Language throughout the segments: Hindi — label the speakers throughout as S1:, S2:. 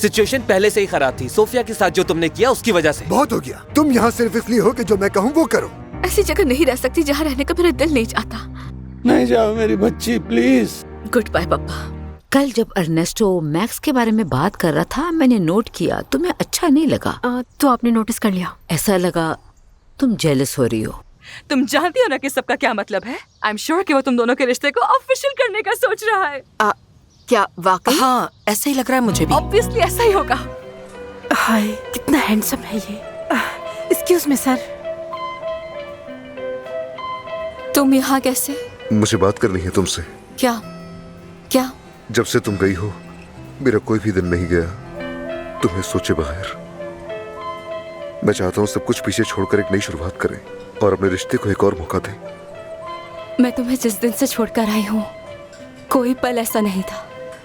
S1: सिचुएशन पहले से ही खराब थी। सोफिया के साथ जो तुमने किया उसकी वजह से।
S2: बहुत हो गया। तुम यहाँ सिर्फ इसलिए हो कि जो मैं कहूँ वो करो।
S3: ऐसी जगह नहीं रह सकती जहाँ रहने का मेरा दिल नहीं चाहता।
S4: नहीं जाओ मेरी बच्ची, प्लीज।
S3: गुड बाय पापा।
S5: कल जब अर्नेस्टो मैक्स के बारे में बात कर रहा था, मैंने नोट किया, तुम्हें अच्छा नहीं लगा।
S3: तो आपने नोटिस कर लिया?
S5: ऐसा लगा तुम जेलस हो रही हो।
S3: तुम जानती हो ना कि सबका क्या मतलब है। आई एम श्योर कि वो तुम दोनों के रिश्ते को ऑफिशियल करने का सोच रहा है।
S6: क्या वाकई?
S7: हाँ, ऐसा ही लग रहा है मुझे भी।
S3: ऑब्वियसली ऐसा ही होगा।
S6: हाय, कितना हैंडसम है ये। Excuse me sir.
S3: तुम यहाँ कैसे?
S2: मुझे बात करनी है तुमसे।
S3: क्या? क्या?
S2: जब से तुम गई हो मेरा कोई भी दिन नहीं गया तुम्हें सोचे बगैर। मैं चाहता हूँ सब कुछ पीछे छोड़कर एक नई शुरुआत करें और अपने रिश्ते को एक और मौका दें।
S3: मैं तुम्हें जिस दिन से छोड़कर आई हूँ कोई पल ऐसा नहीं था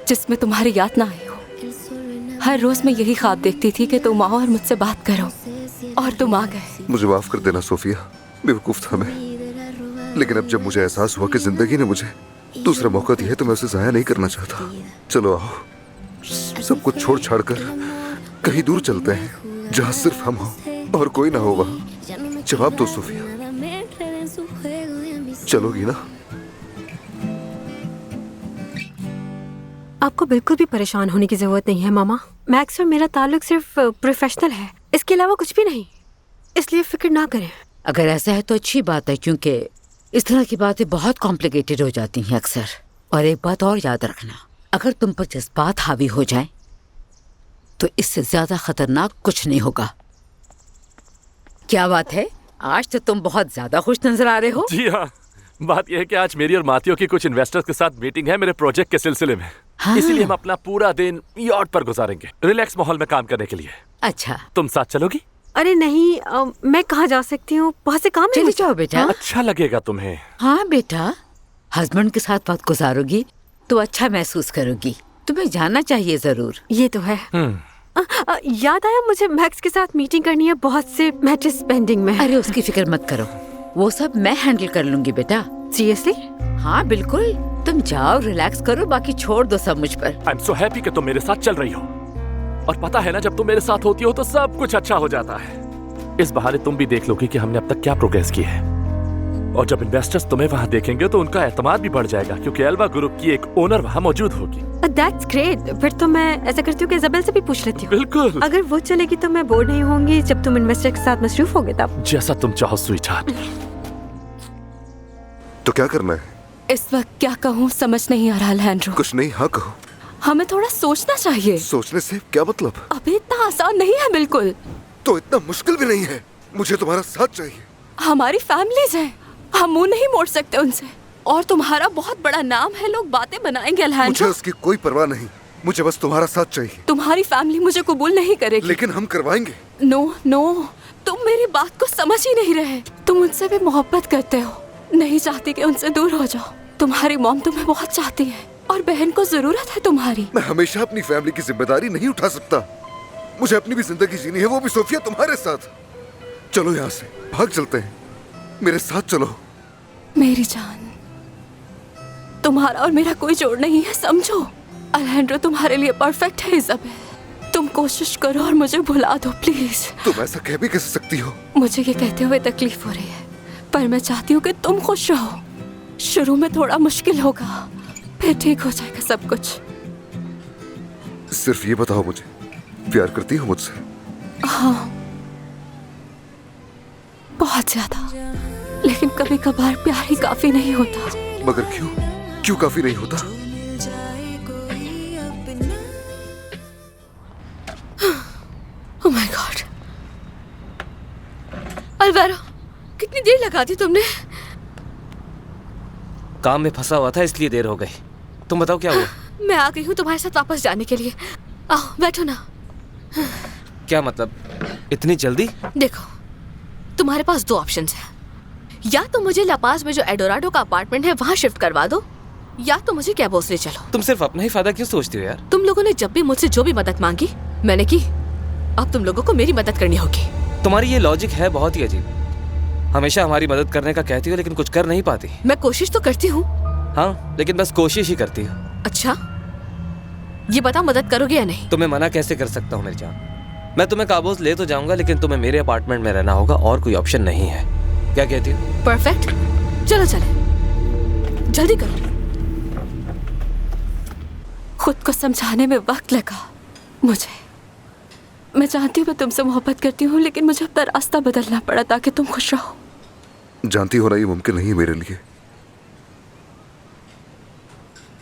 S3: जिसमें तुम्हारी याद ना आई हो। हर रोज मैं यही ख्वाब देखती थी कि तुम आओ और मुझसे बात करो, और तुम आ गए।
S2: मुझे माफ कर देना सोफिया, बेवकूफ था मैं। लेकिन अब जब मुझे एहसास हुआ कि जिंदगी ने मुझे दूसरा मौका दिया है तो मैं उसे जाया नहीं करना चाहता। चलो आओ, सब कुछ छोड़ छाड़ कर कहीं दूर चलते हैं जहाँ सिर्फ हम हो और कोई ना हो वहाँ। जवाब दो सोफिया, चलोगी ना?
S8: आपको बिल्कुल भी परेशान होने की जरूरत नहीं है मामा। मैक्स और मेरा ताल्लुक सिर्फ प्रोफेशनल है, इसके अलावा कुछ भी नहीं, इसलिए फिक्र ना करें।
S5: अगर ऐसा है तो अच्छी बात है, क्योंकि इस तरह की बातें बहुत कॉम्प्लिकेटेड हो जाती हैं अक्सर। और एक बात और याद रखना, अगर तुम पर जज्बात हावी हो जाएं तो इससे ज्यादा खतरनाक कुछ नहीं होगा। क्या बात है, आज तो तुम बहुत ज्यादा खुश नजर आ रहे हो।
S9: जी हाँ, बात यह है कि आज मेरी और मातियों की कुछ इन्वेस्टर्स के साथ मीटिंग है मेरे प्रोजेक्ट के सिलसिले में।
S5: हाँ।
S9: इसीलिए हम अपना पूरा दिन यॉट पर गुजारेंगे, रिलैक्स माहौल में काम करने के लिए।
S5: अच्छा,
S9: तुम साथ चलोगी?
S8: अरे नहीं, मैं कहाँ जा सकती हूँ, बहुत से काम है।
S5: चली जाओ बेटा।
S9: अच्छा लगेगा तुम्हें।
S5: हाँ बेटा, हस्बैंड के साथ वक्त गुजारोगी तो अच्छा महसूस करोगी। तुम्हें जाना चाहिए जरूर।
S8: ये तो है। याद आया, मुझे मैक्स के साथ मीटिंग करनी है, बहुत से मैचेस पेंडिंग में।
S5: अरे उसकी फिक्र मत करो, वो सब मैं हैंडल कर लूंगी बेटा।
S8: सीरियसली?
S5: हाँ बिल्कुल, तुम जाओ रिलैक्स करो, बाकी छोड़ दो सब मुझ पर।
S9: आई एम सो हैप्पी कि तुम मेरे साथ चल रही हो। और पता है ना, जब तुम मेरे साथ होती हो तो सब कुछ अच्छा हो जाता है। इस बहाने तुम भी देख लोगी कि हमने अब तक क्या प्रोग्रेस की है। और जब इन्वेस्टर्स तुम्हें वहाँ देखेंगे तो उनका एतमाद भी बढ़ जाएगा, क्योंकि एल्वा ग्रुप की एक ओनर वहाँ मौजूद होगी।
S8: That's great। फिर तो मैं ऐसा करती हूँ कि इज़ाबेल से भी पूछ लेती हूँ।
S9: बिल्कुल।
S8: अगर वो चलेगी तो मैं बोर नहीं होंगी जब तुम इन्वेस्टर के साथ मसरूफ होगे तब।
S9: जैसा तुम चाहो स्वीटहार्ट।
S2: तो क्या करना है?
S3: इस वक्त क्या कहूँ समझ नहीं आ रहा अलैंड्रो।
S2: कुछ नहीं, हाँ कहो।
S3: हमें थोड़ा सोचना चाहिए।
S2: सोचने से क्या मतलब?
S3: अभी इतना आसान नहीं है बिल्कुल।
S2: तो इतना मुश्किल भी नहीं है, मुझे तुम्हारा साथ चाहिए।
S3: हमारी फैमिलीज हैं, हम मुंह नहीं मोड़ सकते उनसे। और तुम्हारा बहुत बड़ा नाम है, लोग बातें बनाएंगे अलैंड्रो।
S2: मुझे उसकी कोई परवाह नहीं, मुझे बस तुम्हारा साथ चाहिए।
S3: तुम्हारी फैमिली मुझे कबूल नहीं करेगी।
S2: लेकिन हम करवाएंगे।
S3: नो नो, तुम मेरी बात को समझ ही नहीं रहे। तुम उनसे भी मोहब्बत करते हो, नहीं चाहती कि उनसे दूर हो जाओ। तुम्हारी मॉम तुम्हें बहुत चाहती है और बहन को जरूरत है तुम्हारी।
S2: मैं हमेशा अपनी फैमिली की जिम्मेदारी नहीं उठा सकता, मुझे अपनी भी जिंदगी जीनी है, वो भी सोफिया तुम्हारे साथ। चलो यहाँ से भाग चलते हैं, मेरे साथ चलो।
S3: मेरी जान, तुम्हारा और मेरा कोई जोड़ नहीं है, समझो। अलैंड्रो तुम्हारे लिए परफेक्ट है इज़ाबेल। तुम कोशिश करो और मुझे भुला दो प्लीज।
S2: तुम ऐसा कह भी कैसे सकती हो?
S3: मुझे ये कहते हुए तकलीफ हो रही है, पर मैं चाहती हूँ कि तुम खुश रहो। शुरू में थोड़ा मुश्किल होगा, फिर ठीक हो जाएगा सब कुछ।
S2: सिर्फ ये बताओ, मुझे प्यार करती हो मुझसे?
S3: हाँ, बहुत ज्यादा। लेकिन कभी कभार प्यार ही काफी नहीं होता।
S2: मगर क्यों? क्यों काफी नहीं होता?
S3: ओह माय गॉड, अल्वारो, कितनी देर लगा दी तुमने?
S1: काम में फंसा हुआ था इसलिए देर हो गई। तुम बताओ क्या हुआ?
S3: मैं आ गई हूँ तुम्हारे साथ वापस जाने के लिए। आओ बैठो ना।
S1: क्या मतलब, इतनी जल्दी?
S3: देखो, तुम्हारे पास दो ऑप्शंस हैं। या तो मुझे लापाज में जो एडोराडो का अपार्टमेंट है वहाँ शिफ्ट करवा दो, या तो मुझे कैबोस ले चलो।
S1: तुम सिर्फ अपना ही फायदा क्यों सोचती हो यार?
S3: तुम लोगों ने जब भी मुझसे जो भी मदद मांगी मैंने की, अब तुम लोगों को मेरी मदद करनी होगी।
S1: तुम्हारी ये लॉजिक है बहुत ही अजीब। हमेशा हमारी मदद करने का कहती हो लेकिन कुछ कर नहीं पाती।
S3: मैं कोशिश तो करती हूँ।
S1: हाँ, लेकिन बस कोशिश ही करती हूँ।
S3: अच्छा, ये बताओ मदद करोगे या नहीं?
S1: तुम्हें मना कैसे कर सकता हूँ मेरी जान। मैं तुम्हें काबूल ले तो जाऊंगा, लेकिन तुम्हें मेरे अपार्टमेंट में रहना होगा और कोई ऑप्शन नहीं है। क्या कहती हो?
S3: परफेक्ट, चलो चले, जल्दी करो। खुद को समझाने में वक्त लगा मुझे। मैं जानती हूँ मैं तुमसे मोहब्बत करती हूँ, लेकिन मुझे अपना रास्ता बदलना पड़ा ताकि तुम खुश रहो।
S2: जानती हो ना, ये मुमकिन नहीं है मेरे लिए।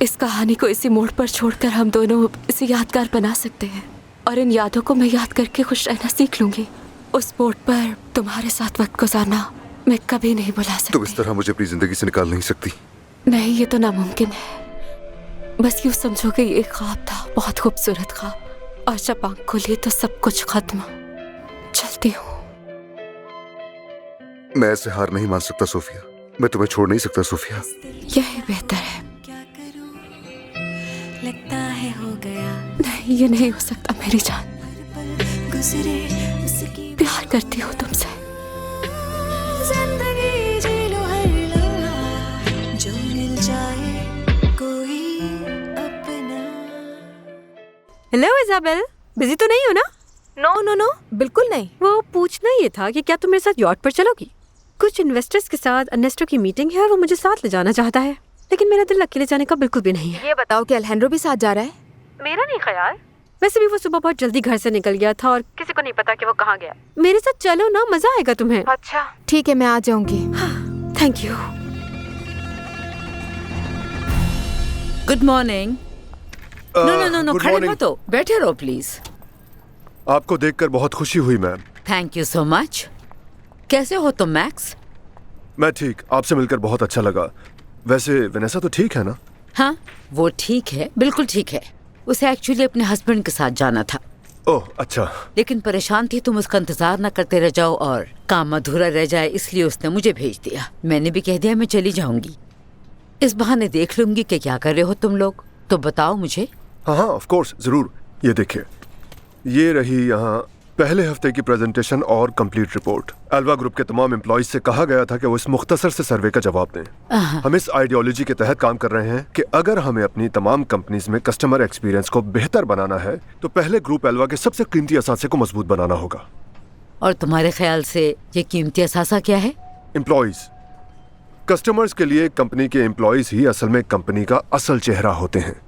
S3: इस कहानी को इसी मोड़ पर छोड़कर हम दोनों इसे यादगार बना सकते हैं, और इन यादों को मैं याद करके खुश रहना सीख लूंगी। उस बोट पर तुम्हारे साथ वक्त गुजारना मैं कभी नहीं भुला सकती।
S2: तुम इस तरह मुझे अपनी जिंदगी से निकाल नहीं सकती।
S3: नहीं, ये तो नामुमकिन है। बस यूँ समझो कि ये ख्वाब था, बहुत खूबसूरत ख्वाब, और जब आँख खुली तो सब कुछ खत्म। चलती हूँ।
S2: मैं ऐसे हार नहीं मान सकता सोफिया। मैं तुम्हें छोड़ नहीं सकता सोफिया।
S3: यही बेहतर है।
S10: लगता है हो गया।
S3: नहीं, ये नहीं हो सकता मेरी जान।
S10: गुजरे उसकी
S3: प्यार करती हूँ तुमसे।
S10: जिंदगी जी लो हर लम्हा, जो मिल जाए कोई अपना।
S8: हेलो इजाबेल, बिजी तो नहीं हो ना?
S6: नो नो नो, बिल्कुल नहीं।
S8: वो पूछना ये था कि क्या तुम मेरे साथ यॉट पर चलोगी? कुछ इन्वेस्टर्स के साथ अर्नेस्टो की मीटिंग है और वो मुझे साथ ले जाना चाहता है, लेकिन मेरा दिल अकेले जाने का बिल्कुल भी नहीं है।
S6: ये बताओ कि अल्हेंड्रो भी साथ जा रहा है?
S8: मेरा नहीं ख्याल। वैसे भी वो सुबह बहुत जल्दी घर से निकल गया था और किसी को नहीं पता कि वो कहाँ गया। मेरे साथ चलो ना, मजा आएगा तुम्हें।
S6: अच्छा ठीक है, मैं आ जाऊंगी।
S8: Thank you.
S5: Good morning. No no, खड़े मत हो, बैठे रहो प्लीज।
S11: आपको देखकर बहुत खुशी हुई ma'am.
S5: Thank you so much. कैसे हो तुम मैक्स?
S11: मैं ठीक, आपसे मिलकर बहुत अच्छा लगा। वैसे वेनेसा तो ठीक है ना?
S5: हाँ, वो ठीक है, बिल्कुल ठीक है। उसे एक्चुअली अपने हस्बैंड के साथ जाना था।
S11: ओह अच्छा।
S5: लेकिन परेशान थी तुम उसका इंतजार न करते रह जाओ और काम अधूरा रह जाए, इसलिए उसने मुझे भेज दिया। मैंने भी कह दिया मैं चली जाऊंगी। इस बहाने देख लूंगी कि क्या कर रहे हो तुम लोग, तो बताओ मुझे।
S11: हाँ ऑफ कोर्स, जरूर। ये देखिए, ये रही यहाँ पहले हफ्ते की प्रेजेंटेशन और कंप्लीट रिपोर्ट। अल्वा ग्रुप के तमाम एम्प्लॉइज से कहा गया था कि वो इस मुख्तसर से सर्वे का जवाब दें। हम इस आइडियोलॉजी के तहत काम कर रहे हैं कि अगर हमें अपनी तमाम कंपनीज में कस्टमर एक्सपीरियंस को बेहतर बनाना है तो पहले ग्रुप अल्वा के सबसे कीमती असासे को मजबूत बनाना होगा।
S5: और तुम्हारे ख्याल से ये कीमती असासा क्या है?
S11: एम्प्लॉइज। कस्टमर्स के लिए कंपनी के एम्प्लॉइज ही असल में कंपनी का असल चेहरा होते हैं।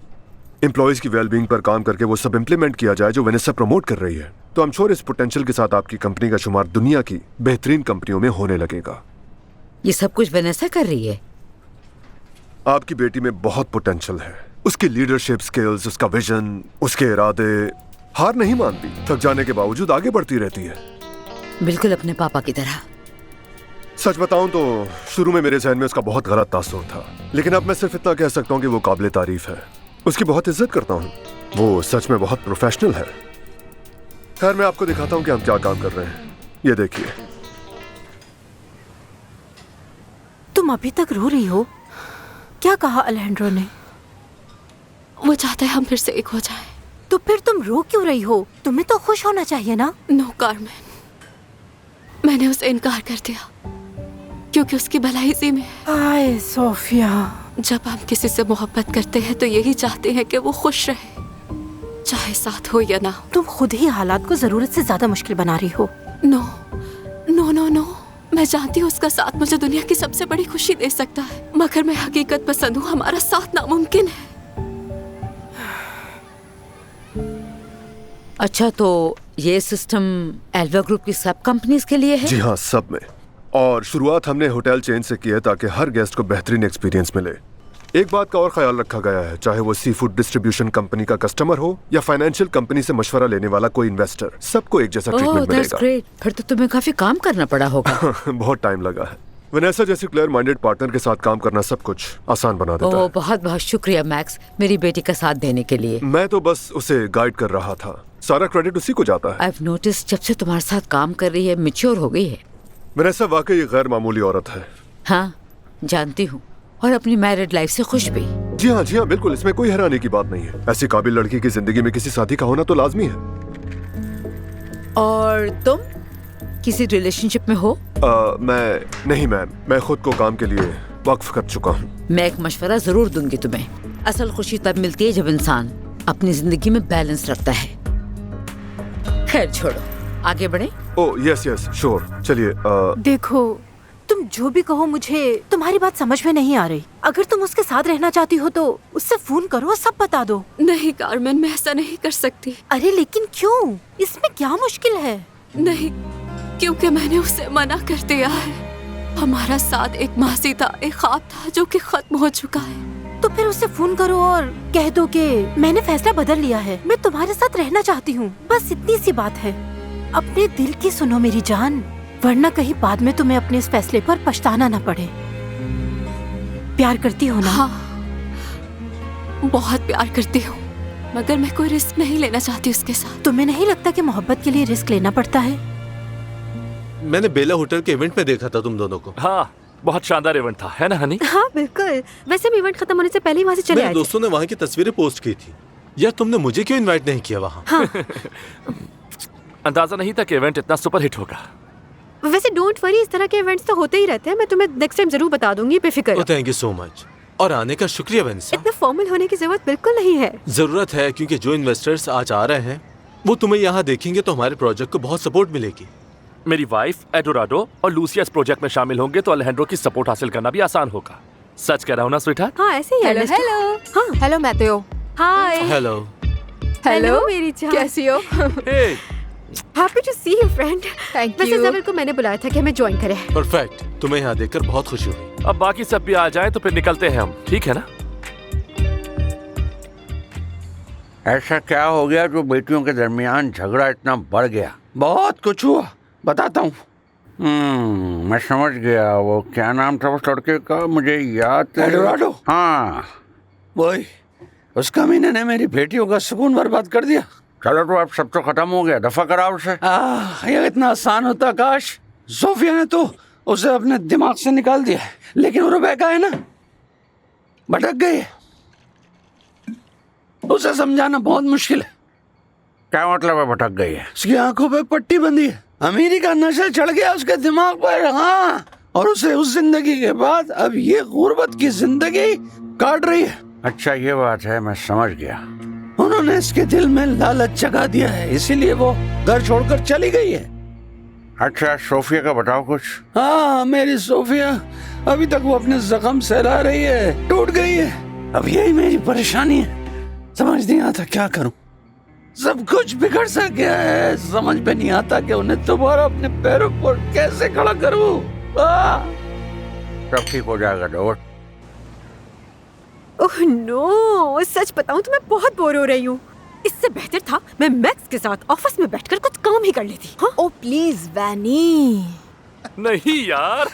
S11: एम्प्लॉइज की वेलबींग पर काम करके वो सब इम्प्लीमेंट किया जाए जो वेनेसा प्रमोट कर रही है, तो आई एम श्योर इस पोटेंशियल के साथ आपकी कंपनी का शुमार दुनिया की बेहतरीन कंपनियों में होने लगेगा।
S5: ये सब कुछ वेनेसा कर रही है?
S11: आपकी बेटी में बहुत पोटेंशियल है। उसकी लीडरशिप स्किल्स, उसका विजन, उसके इरादे। हार नहीं मानती, थक जाने के बावजूद आगे बढ़ती रहती है।
S5: बिल्कुल अपने पापा की तरह।
S11: सच बताऊं तो शुरू में मेरे जहन में उसका बहुत गलत तासुर था, लेकिन अब मैं सिर्फ इतना कह सकता हूं कि वो काबिल तारीफ है। उसकी बहुत इज्जत करता हूं। वो सच में बहुत प्रोफेशनल है। खैर, मैं आपको दिखाता हूं कि हम क्या काम कर रहे हैं। ये देखिए।
S6: तुम अभी तक रो रही हो? क्या कहा अल्हेंड्रो ने?
S3: वो चाहता है हम फिर से एक हो जाएं।
S6: तो फिर तुम रो क्यों रही हो? तुम्हें तो खुश होना चाहिए ना।
S3: नो कार्मेन, मैंने उसे इनकार कर दिया क्योंकि उसकी भलाई इसी में है।
S6: हाय सोफिया,
S3: जब हम किसी से मोहब्बत करते हैं तो यही चाहते हैं कि वो खुश रहे, चाहे साथ हो या ना हो।
S6: तुम खुद ही हालात को जरूरत से ज्यादा मुश्किल बना रही हो।
S3: नो नो नो नो, मैं जानती हूँ उसका साथ मुझे दुनिया की सबसे बड़ी खुशी दे सकता है, मगर मैं हकीकत पसंद हूँ। हमारा साथ नामुमकिन है।
S5: अच्छा, तो ये सिस्टम एल्वा ग्रुप की सब कंपनीज के लिए है?
S11: जी हाँ, सब में। और शुरुआत हमने होटल चेन से की है ताकि हर गेस्ट को बेहतरीन एक्सपीरियंस मिले। एक बात का और ख्याल रखा गया है, चाहे वो सी फूड डिस्ट्रीब्यूशन कंपनी का कस्टमर हो या फाइनेंशियल कंपनी से मशवरा लेने वाला कोई इन्वेस्टर, सबको एक जैसा ट्रीटमेंट मिलेगा।
S5: ग्रेट। फिर तो तुम्हें काफी काम करना पड़ा होगा।
S11: बहुत टाइम लगा है। वेनेसा जैसे क्लियर माइंडेड पार्टनर के साथ काम करना सब कुछ आसान बना देता है।
S5: बहुत बहुत शुक्रिया मैक्स, मेरी बेटी का साथ देने के लिए।
S11: मैं तो बस उसे गाइड कर रहा था, सारा क्रेडिट उसी को जाता है।
S5: I've noticed जब से तुम्हारे साथ काम कर रही है मैच्योर हो गई है।
S11: वेनेसा वाकई गैर मामूली औरत है।
S5: हाँ जानती हूँ, और अपनी मैरिड लाइफ से खुश भी।
S11: जी हाँ बिल्कुल, इसमें कोई हैरानी की बात नहीं है। ऐसी काबिल लड़की की जिंदगी में किसी साथी का होना तो लाजमी है।
S5: और तुम किसी रिलेशनशिप में हो?
S11: मैं नहीं मैम, मैं खुद को काम के लिए वक्फ कर चुका हूँ।
S5: मैं एक मशवरा जरूर दूंगी तुम्हें। असल खुशी तब मिलती है जब इंसान अपनी जिंदगी में बैलेंस रखता है। खैर छोड़ो, आगे बढ़े।
S11: ओह यस यस श्योर, चलिए
S6: देखो, तुम जो भी कहो, मुझे तुम्हारी बात समझ में नहीं आ रही। अगर तुम उसके साथ रहना चाहती हो तो उससे फोन करो और सब बता दो।
S3: नहीं कारमेन, मैं ऐसा नहीं कर सकती।
S6: अरे लेकिन क्यों? इसमें क्या मुश्किल है?
S3: नहीं, क्योंकि मैंने उसे मना कर दिया है। हमारा साथ एक मासी था, एक ख्वाब था जो कि खत्म हो चुका है।
S6: तो फिर उसे फोन करो और कह दो कि मैंने फैसला बदल लिया है, मैं तुम्हारे साथ रहना चाहती हूँ। बस इतनी सी बात है। अपने दिल की सुनो मेरी जान, वरना कहीं बाद में तुम्हें अपने इस फैसले पर पछताना न पड़े। प्यार करती हो ना?
S3: हाँ, बहुत प्यार करती हूँ, मगर मैं कोई रिस्क नहीं लेना चाहती उसके साथ।
S6: तुम्हें नहीं लगता कि मोहब्बत के लिए रिस्क लेना पड़ता है?
S4: मैंने बेला होटल के इवेंट में देखा था तुम दोनों को।
S9: हाँ, बहुत शानदार इवेंट था, है ना हनी?
S8: हाँ बिल्कुल। वैसे हम इवेंट खत्म होने से पहले ही वहाँ से चले
S4: मेरे
S8: आए थे।
S4: दोस्तों ने वहाँ की तस्वीरें पोस्ट की थी। यार तुमने मुझे क्यों इनवाइट नहीं किया वहाँ?
S8: हाँ।
S9: अंदाजा नहीं था कि इवेंट इतना सुपर हिट होगा।
S8: वैसे डोंट वरी, इस तरह के इवेंट्स तो होते ही रहते हैं। मैं तुम्हें नेक्स्ट टाइम जरूर बता दूंगी, बेफिक्र रहो।
S4: Thank you so much. और आने का शुक्रिया वेनेसा।
S8: इतना फॉर्मल होने की जरूरत बिल्कुल नहीं है।
S4: जरूरत है, क्योंकि जो इन्वेस्टर्स आज आ रहे हैं वो तुम्हें यहाँ देखेंगे तो हमारे प्रोजेक्ट को बहुत सपोर्ट मिलेगी।
S9: मेरी वाइफ एडोराडो और लूसिया इस प्रोजेक्ट में शामिल होंगे तो अलेजेंड्रो की सपोर्ट हासिल करना भी आसान होगा। सच कह रहा हूँ ना स्वीटहार्ट?
S8: हाँ ऐसे ही है।
S3: हेलो।
S8: हाँ
S3: hello Matthew.
S8: Hi.
S4: Hello.
S8: Hello मेरी जान,
S3: कैसी हो?
S9: Hey,
S8: happy to see you friend.
S3: Thank
S8: वैसे
S3: यू।
S8: जबर को मैंने बुलाया था कि हमें ज्वाइन करे।
S4: परफेक्ट, तुम्हें यहाँ देखकर बहुत खुशी हुई।
S9: अब बाकी सब भी आ जाएं तो फिर निकलते हैं हम, ठीक है ना?
S12: ऐसा क्या हो गया जो बेटियों के दरमियान झगड़ा इतना बढ़ गया? बहुत कुछ हुआ, बताता हूँ। मैं समझ गया। वो क्या नाम था उस लड़के का, मुझे याद।
S1: एडोराडो।
S12: हाँ
S1: वही, उस कमीने ने मेरी बेटियों का सुकून बर्बाद कर दिया।
S12: चलो तो अब सब तो खत्म हो गया, दफा कराओ उसे।
S1: ये इतना आसान होता काश। सोफिया ने तो उसे अपने दिमाग से निकाल दिया है, लेकिन वो रुबैका है ना, भटक गई है। उसे समझाना बहुत मुश्किल है।
S12: क्या मतलब है भटक गई है?
S1: उसकी आंखों पे पट्टी बंधी है, अमीरी का नशा चढ़ गया उसके दिमाग पर। हाँ, और उसे उस जिंदगी के बाद अब ये गुर्बत की जिंदगी काट रही है।
S12: अच्छा ये बात है, मैं समझ गया।
S1: उन्होंने इसके दिल में लालच जगा दिया है, इसीलिए वो घर छोड़कर चली गई है।
S12: अच्छा सोफिया का बताओ कुछ।
S1: हाँ, मेरी सोफिया, अभी तक वो अपने जख्म सहला रही है, टूट गई है। अब यही मेरी परेशानी है, समझ नहीं आता क्या करूं। सब कुछ बिगड़ सा गया है, समझ में नहीं आता कि उन्हें दोबारा अपने पैरों पर कैसे खड़ा करूं।
S12: सब ठीक हो जाएगा दोस्त।
S8: ओह नो, सच बताऊं तो मैं बहुत बोर हो रही हूँ। इससे बेहतर था मैं मैक्स के साथ ऑफिस में बैठकर कुछ काम ही कर लेती। हाँ?
S6: ओ प्लीज वैनी।
S9: नहीं यार।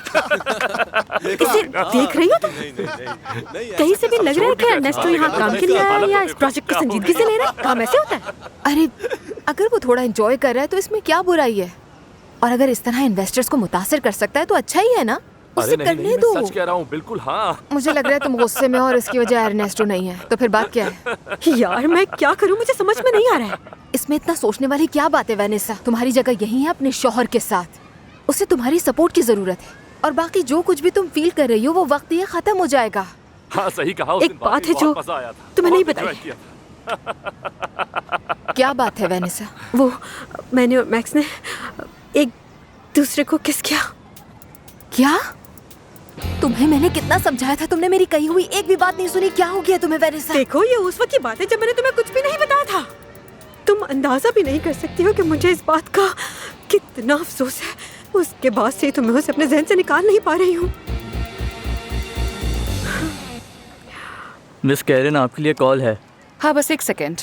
S8: इसे देख रही हो तुम? कहीं से भी लग रहा है कि अर्नेस्टो यहाँ काम के लिए आया है या इस प्रोजेक्ट को संजीदगी से ले रहा है। काम ऐसे होता है?
S6: अरे अगर वो थोड़ा एंजॉय कर रहा है तो इसमें क्या बुराई है? और अगर इस तरह इन्वेस्टर्स को मुतासिर कर सकता है तो अच्छा ही है ना। उसे
S9: नहीं,
S6: करने
S9: नहीं,
S6: दो।
S9: मैं सच कह रहा हूँ, बिल्कुल। हाँ,
S6: मुझे लग रहा है तुम गुस्से में हो और इसकी वजह अर्नेस्टो नहीं है। तो फिर बात क्या है?
S8: यार मैं क्या करूँ, मुझे समझ में नहीं आ रहा है।
S6: इसमें इतना सोचने वाली क्या बात है वैनेसा? तुम्हारी जगह यही है अपने शौहर के साथ। उसे तुम्हारी सपोर्ट की जरूरत है, और बाकी जो कुछ भी तुम फील कर रही हो वो वक्त ये खत्म हो जाएगा।
S9: हाँ सही कहा। उस
S8: एक
S9: दिन
S8: बात है
S9: बहुत
S8: जो
S9: मजा आया था,
S8: तुम्हें नहीं
S9: बहुत
S8: बताई।
S9: enjoy किया था।
S6: क्या बात है वैनेसा?
S8: वो मैंने और मैक्स ने एक दूसरे को किस किया।
S6: क्या? तुम्हें मैंने कितना समझाया था, तुमने मेरी कही हुई एक भी बात नहीं सुनी। क्या हो गया तुम्हें वैनेसा?
S8: देखो ये उस वक्त की बात है जब मैंने तुम्हें कुछ भी नहीं बताया था। तुम अंदाजा भी नहीं कर सकती हो कि मुझे इस बात का कितना अफसोस है। उसके बाद से तो मैं उसे अपने जहन से निकाल नहीं पा रही हूँ।
S13: मिस कैरन, आपके लिए कॉल है।
S3: हाँ बस एक सेकेंड।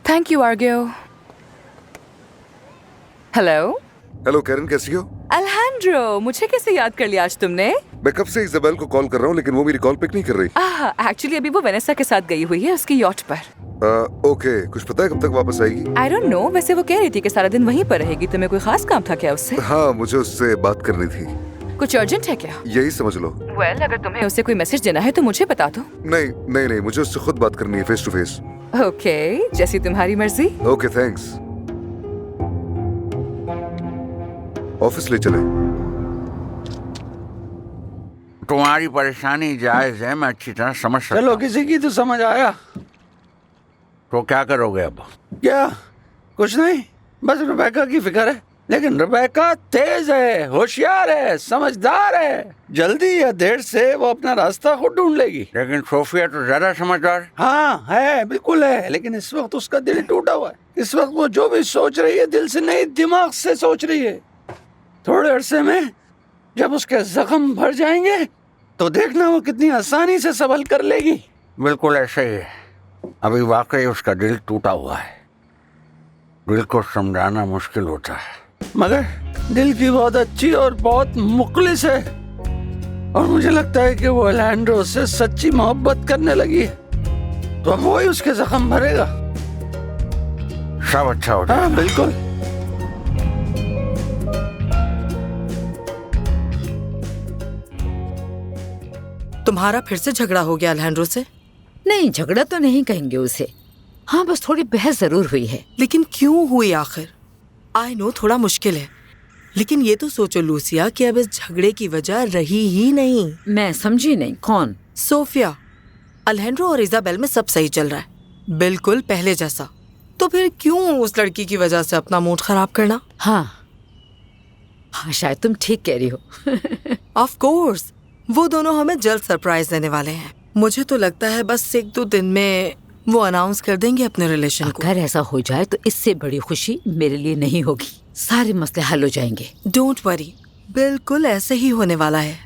S3: थैंक यू आर्गियो। हेलो।
S2: हेलो कैरन, कैसी हो?
S3: अल्हांड्रो, मुझे कैसे याद कर लिया आज तुमने?
S2: मैं कब से इजाबेल को कॉल कर रहा हूँ, लेकिन वो मेरी कॉल पिक नहीं कर रही।
S3: एक्चुअली अभी वो वेनेसा के साथ गई हुई है उसकी यॉट पर।
S2: ओके, कुछ पता है कब तक वापस आएगी?
S3: आई डोंट नो, वैसे वो कह रही थी कि सारा दिन वहीं पर रहेगी। तुम्हें कोई खास काम था क्या उससे?
S2: हाँ, मुझे उससे बात करनी थी।
S3: कुछ अर्जेंट है क्या?
S2: यही समझ लो।
S3: वेल, अगर तुम्हें उसे कोई मैसेज देना है तो मुझे बता दो।
S2: नहीं नहीं नहीं, मुझे उससे खुद बात करनी है, फेस टू फेस।
S3: ओके, जैसी तुम्हारी मर्जी।
S2: Okay thanks. ऑफिस ले चले।
S12: तुम्हारी परेशानी जायज है, मैं अच्छी तरह समझ सकता
S1: चलो
S12: हूँ।
S1: किसी की तो समझ आया।
S12: तो क्या करोगे अब?
S1: क्या? कुछ नहीं, बस रिबेका की फिक्र है। लेकिन रिबेका तेज है, होशियार है, समझदार है। जल्दी या देर से वो अपना रास्ता खुद ढूंढ लेगी।
S12: लेकिन सोफिया तो ज्यादा समझदार।
S1: हाँ है, बिल्कुल है, लेकिन इस वक्त उसका दिल टूटा हुआ है। इस वक्त वो जो भी सोच रही है दिल से नहीं, दिमाग से सोच रही है। थोड़े अरसे में जब उसके जख्म भर जाएंगे तो देखना वो कितनी आसानी से संभल कर लेगी।
S12: बिल्कुल ऐसा ही है। अभी वाकई उसका दिल टूटा हुआ है। दिल को समझाना मुश्किल होता है।
S1: मगर दिल की बहुत अच्छी और बहुत मुखलिस है, और मुझे लगता है कि वो अलेंड्रो से सच्ची मोहब्बत करने लगी है। तो अब वो ही उसके जख्म भरेगा।
S12: सब अच्छा हो जाएगा।
S1: हाँ बिल्कुल।
S7: तुम्हारा फिर से झगड़ा हो गया अलेहांड्रो से?
S5: नहीं, झगड़ा तो नहीं कहेंगे उसे। हाँ, बस थोड़ी बहस जरूर हुई है।
S7: लेकिन क्यों हुई आखिर? आई नो थोड़ा मुश्किल है, लेकिन ये तो सोचो लूसिया कि अब इस झगड़े की वजह रही ही नहीं।
S5: मैं समझी नहीं। कौन?
S7: सोफिया। अलेहांड्रो और इजाबेल में सब सही चल रहा है, बिल्कुल पहले जैसा। तो फिर क्यों उस लड़की की वजह से अपना मूड खराब करना?
S5: हाँ, शायद तुम ठीक कह रही हो।
S7: ऑफ कोर्स, वो दोनों हमें जल्द सरप्राइज देने वाले हैं। मुझे तो लगता है बस 1-2 दिन में वो अनाउंस कर देंगे अपने रिलेशन को।
S5: अगर ऐसा हो जाए तो इससे बड़ी खुशी मेरे लिए नहीं होगी। सारे मसले हल हो जाएंगे।
S7: डोंट वरी, बिल्कुल ऐसे ही होने वाला है।